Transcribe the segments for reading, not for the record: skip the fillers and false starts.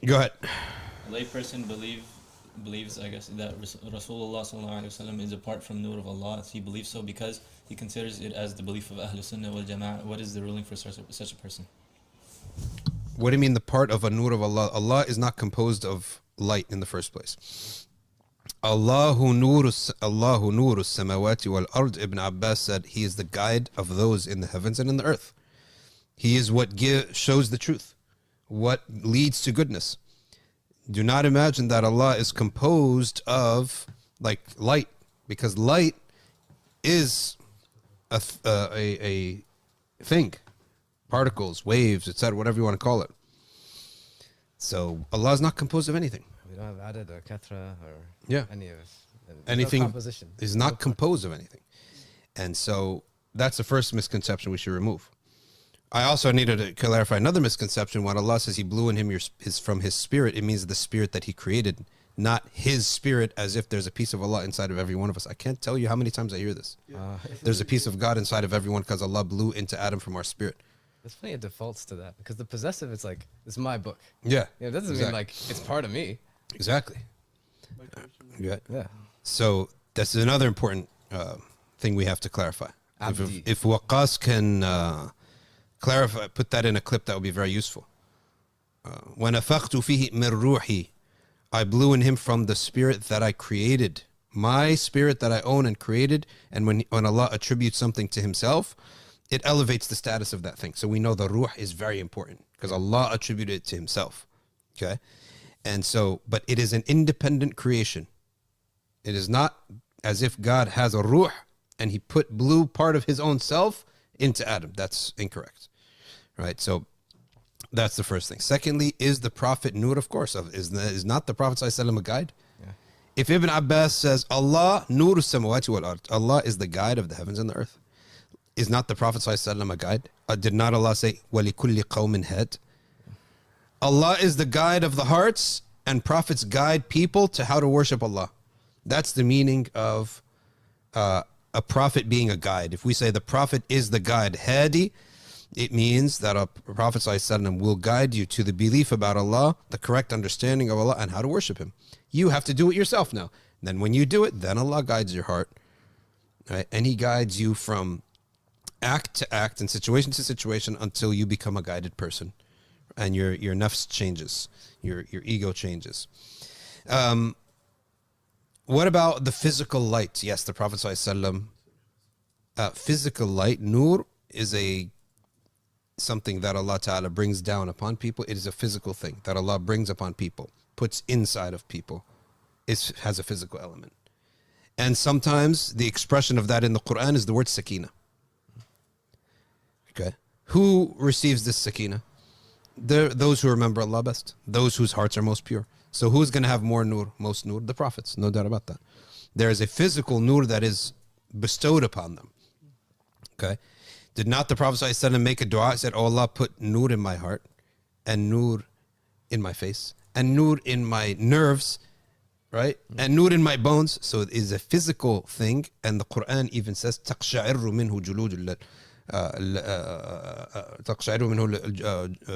Go ahead. A layperson believes, I guess, that Rasulullah sallallahu alaihi wasallam is apart from Nur of Allah. He believes so because he considers it as the belief of Ahlul Sunnah wal Jama'ah. What is the ruling for such a person? What do you mean the part of a nur of Allah? Allah is not composed of light in the first place. Allahu nuru samawati wal ard. Ibn Abbas said he is the guide of those in the heavens and in the earth. He is what shows the truth, what leads to goodness. Do not imagine that Allah is composed of like light, because light is a thing, particles, waves, etc., whatever you want to call it. So Allah is not composed of anything. We don't have adad or kathra or any of anything no composition. Is not composed of anything. And so that's the first misconception we should remove. I also needed to clarify another misconception. When Allah says he blew in him from his spirit, it means the spirit that he created, not his spirit, as if there's a piece of Allah inside of every one of us. I can't tell you how many times I hear this. There's a piece of God inside of everyone because Allah blew into Adam from our spirit. There's plenty of defaults to that, because the possessive, it's like, it's my book. Yeah. It doesn't mean like it's part of me. Exactly. Yeah. So that's another important thing we have to clarify. If Waqas can clarify, put that in a clip, that would be very useful. وَنَفَخْتُ فِيهِ مِنْ رُوحِي, I blew in him from the spirit that I created, my spirit that I own and created. And when Allah attributes something to himself, it elevates the status of that thing. So we know the ruh is very important because Allah attributed it to himself. Okay? And so, but it is an independent creation. It is not as if God has a ruh and he blew part of his own self into Adam. That's incorrect. Right? So that's the first thing. Secondly, is the Prophet nur? Of course. Is not the Prophet ﷺ a guide? Yeah. If Ibn Abbas says, Allah nur samawati wal ard, Allah is the guide of the heavens and the earth, is not the Prophet ﷺ a guide? Did not Allah say, وَلِكُلِّ قَوْمٍ هَدٍ? Allah is the guide of the hearts, and prophets guide people to how to worship Allah. That's the meaning of a prophet being a guide. If we say the Prophet is the guide, hadi, it means that a Prophet ﷺ will guide you to the belief about Allah, the correct understanding of Allah, and how to worship Him. You have to do it yourself now. Then when you do it, then Allah guides your heart. Right? And He guides you from act to act and situation to situation until you become a guided person. And your nafs changes, your ego changes. What about the physical light? Yes, the Prophet ﷺ, physical light, nur, is something that Allah Ta'ala brings down upon people. It is a physical thing that Allah brings upon people, puts inside of people. It has a physical element. And sometimes the expression of that in the Quran is the word sakina. Okay. Who receives this sakina? Those who remember Allah best, those whose hearts are most pure. So who's going to have more nur, most nur? The prophets, no doubt about that. There is a physical nur that is bestowed upon them. Okay. Did not the Prophet ﷺ make a dua? He said, oh Allah, put nur in my heart, and nur in my face, and nur in my nerves, right? And nur in my bones. So it is a physical thing. And the Quran even says, تَقْشَعِرُّ مِنْهُ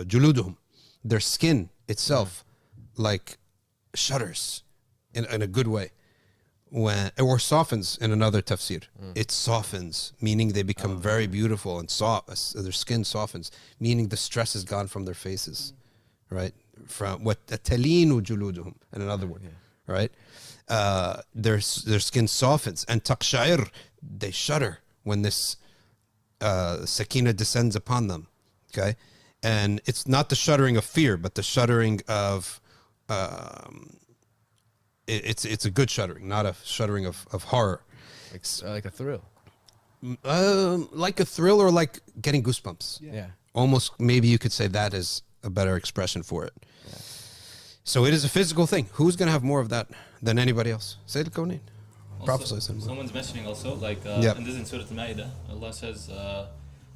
جُلُودُهُم. Their skin itself like shudders in a good way, or softens in another tafsir. It softens, meaning they become very beautiful and soft. Their skin softens, meaning the stress is gone from their faces, right? From what talinu juluduhum, in another word, right? Their skin softens, and taqsha'ir, they shudder when this sakina descends upon them. Okay, and it's not the shuddering of fear, but the shuddering of it's a good shuddering, not a shuddering of horror. Like a thrill. Like a thrill, or like getting goosebumps. Yeah. Almost, maybe you could say that is a better expression for it. Yeah. So it is a physical thing. Who's going to have more of that than anybody else? Say it, Konin. Someone's mentioning also, like, and this is in Surah Al-Ma'idah, Allah says, قَدْ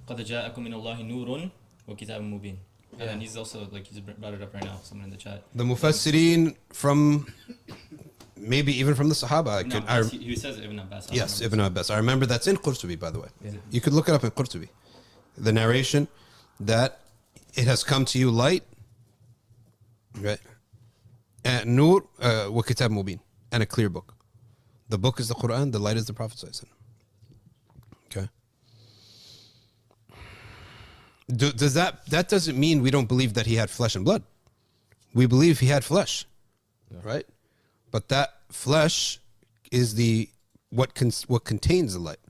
جَاءَكُم مِّنَ اللَّهِ نُورٌ وَكِتَابٌ مُبِينٌ. And he's also, like, he's brought it up right now, someone in the chat. The Mufassirin from, maybe even from the Sahaba. He says Ibn Abbas. Yes, Ibn Abbas. I remember that's in Qurtubi, by the way. Yeah. You could look it up in Qurtubi. The narration that it has come to you light, right? Nur wa kitab mubin, and a clear book. The book is the Quran, the light is the Prophet sallallahu alaihi wasallam. Okay. Does that doesn't mean we don't believe that he had flesh and blood. We believe he had flesh, right? But that flesh is what contains the light.